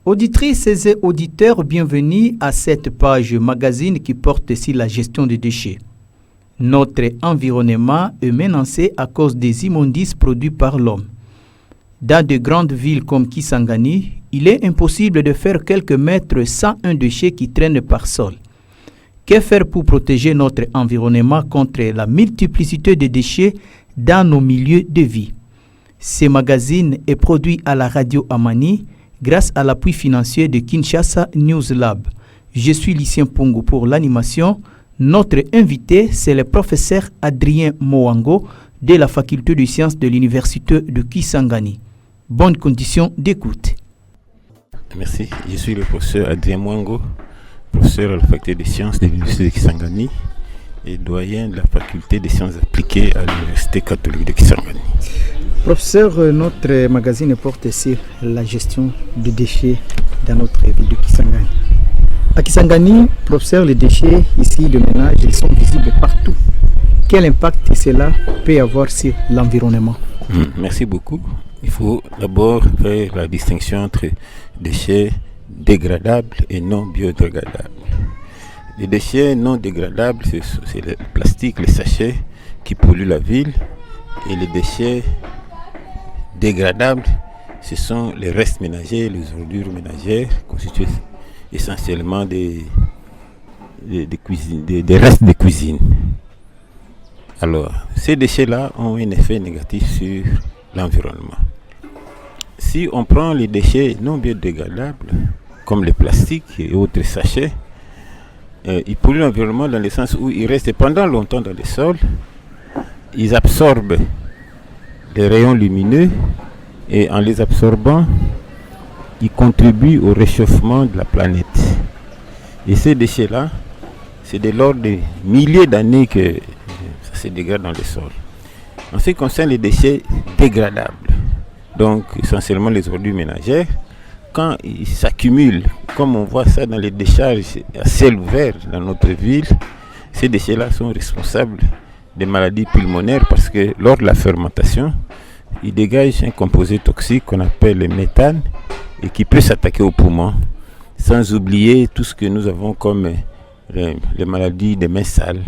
Auditrices et auditeurs, bienvenue à cette page magazine qui porte sur la gestion des déchets. Notre environnement est menacé à cause des immondices produits par l'homme. Dans de grandes villes comme Kisangani, il est impossible de faire quelques mètres sans un déchet qui traîne par sol. Que faire pour protéger notre environnement contre la multiplicité de déchets dans nos milieux de vie? Ce magazine est produit à la radio Amani grâce à l'appui financier de Kinshasa News Lab. Je suis Lucien Pongo pour l'animation. Notre invité, c'est le professeur Adrien Moango de la faculté de sciences de l'université de Kisangani. Bonnes conditions d'écoute. Merci, je suis le professeur Adrien Moango, professeur à la faculté des sciences de l'université de Kisangani et doyen de la faculté des sciences appliquées à l'université catholique de Kisangani. Professeur, notre magazine porte sur la gestion des déchets dans notre ville de Kisangani. À Kisangani, professeur, les déchets ici de ménage ils sont visibles partout. Quel impact cela peut avoir sur l'environnement? Merci beaucoup. Il faut d'abord faire la distinction entre déchets dégradables et non biodégradables. Les déchets non dégradables, c'est le plastique, les sachets qui polluent la ville, et les déchets dégradables, ce sont les restes ménagers, les ordures ménagères, constituées essentiellement des restes de cuisine. Alors, ces déchets-là ont un effet négatif sur l'environnement. Si on prend les déchets non biodégradables, comme les plastiques et autres sachets, ils polluent l'environnement dans le sens où ils restent pendant longtemps dans les sols, ils absorbent les rayons lumineux et en les absorbant, ils contribuent au réchauffement de la planète. Et ces déchets-là, c'est de l'ordre de milliers d'années que ça se dégrade dans les sols. En ce qui concerne les déchets dégradables, donc essentiellement les ordures ménagères, quand ils s'accumulent, comme on voit ça dans les décharges à ciel ouvert dans notre ville, ces déchets-là sont responsables des maladies pulmonaires parce que lors de la fermentation, ils dégagent un composé toxique qu'on appelle le méthane et qui peut s'attaquer aux poumons, sans oublier tout ce que nous avons comme les maladies des mains sales.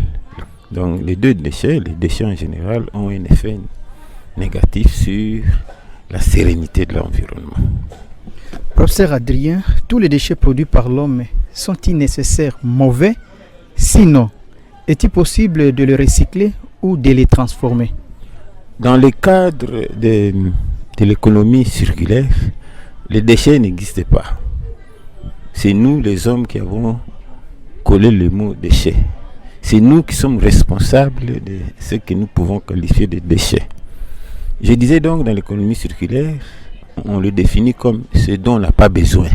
Donc les déchets en général, ont un effet négatif sur la sérénité de l'environnement. Professeur Adrien, tous les déchets produits par l'homme sont-ils nécessaires, mauvais? Sinon, est-il possible de les recycler ou de les transformer? Dans le cadre de l'économie circulaire, les déchets n'existent pas. C'est nous les hommes qui avons collé le mot déchets. C'est nous qui sommes responsables de ce que nous pouvons qualifier de déchets. Je disais donc dans l'économie circulaire, on le définit comme ce dont on n'a pas besoin.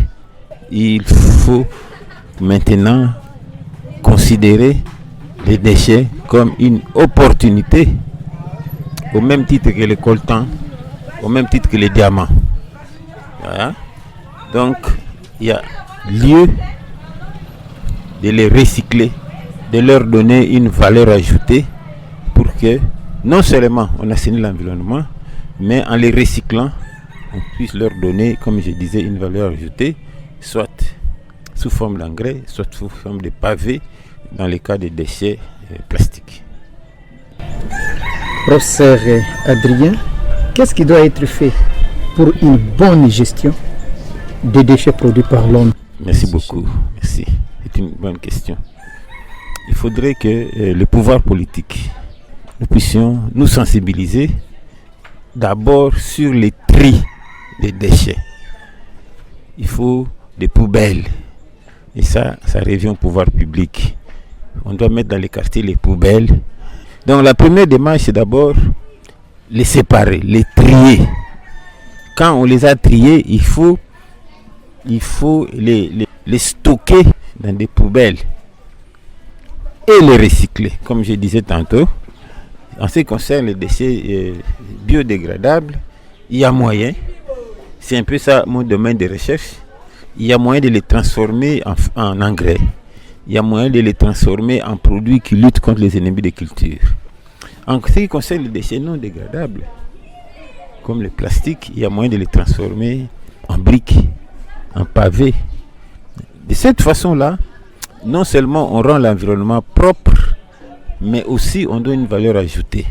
Il faut maintenant considérer les déchets comme une opportunité, au même titre que le coltan, au même titre que les diamants. Voilà. Donc, il y a lieu de les recycler, de leur donner une valeur ajoutée pour que non seulement on assainisse l'environnement, mais en les recyclant, on puisse leur donner, comme je disais, une valeur ajoutée, soit sous forme d'engrais, soit sous forme de pavés, dans le cas des déchets plastiques. Professeur Adrien, qu'est-ce qui doit être fait pour une bonne gestion des déchets produits par l'homme? Merci beaucoup, merci. C'est une bonne question. Il faudrait que le pouvoir politique, nous puissions nous sensibiliser d'abord sur les tri des déchets. Il faut des poubelles. Et ça revient au pouvoir public. On doit mettre dans les quartiers les poubelles. Donc la première démarche, c'est d'abord les séparer, les trier. Quand on les a triés, il faut les stocker dans des poubelles et les recycler, comme je disais tantôt. En ce qui concerne les déchets biodégradables, il y a moyen, c'est un peu ça mon domaine de recherche, il y a moyen de les transformer en engrais. Il y a moyen de les transformer en produits qui luttent contre les ennemis des cultures. En ce qui concerne les déchets non dégradables, comme le plastique, il y a moyen de les transformer en briques, en pavé. De cette façon-là, non seulement on rend l'environnement propre, mais aussi on donne une valeur ajoutée.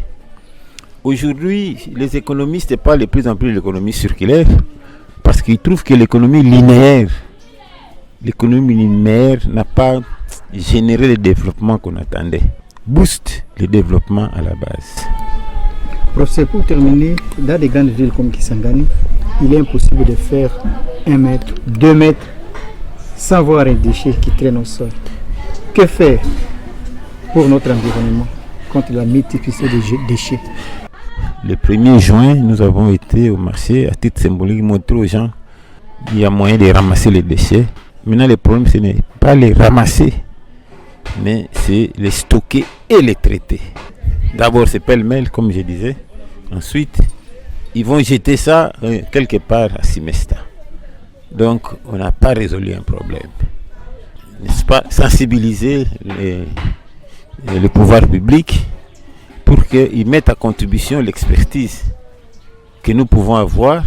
Aujourd'hui, les économistes parlent de plus en plus de l'économie circulaire parce qu'ils trouvent que l'économie linéaire n'a pas généré le développement qu'on attendait. Booste le développement à la base. Professeur, pour terminer, dans des grandes villes comme Kisangani, il est impossible de faire 1 mètre, 2 mètres sans voir un déchet qui traîne au sol. Que faire pour notre environnement contre la multiplicité des déchets? Le 1er juin, nous avons été au marché à titre symbolique, montrer aux gens qu'il y a moyen de ramasser les déchets. Maintenant, le problème, ce n'est pas les ramasser, mais c'est les stocker et les traiter. D'abord, c'est pêle-mêle, comme je disais. Ensuite, ils vont jeter ça quelque part à Simesta. Donc, on n'a pas résolu un problème. N'est-ce pas? Sensibiliser le pouvoir public pour qu'ils mettent à contribution l'expertise que nous pouvons avoir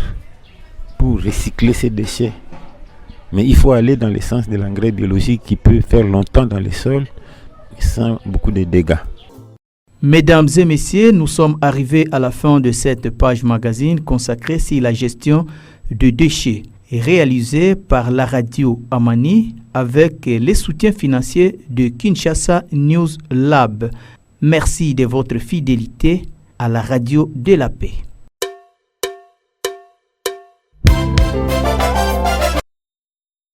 pour recycler ces déchets. Mais il faut aller dans le sens de l'engrais biologique qui peut faire longtemps dans les sols sans beaucoup de dégâts. Mesdames et messieurs, nous sommes arrivés à la fin de cette page magazine consacrée sur la gestion de déchets, réalisée par la radio Amani avec les soutiens financiers de Kinshasa News Lab. Merci de votre fidélité à la radio de la paix.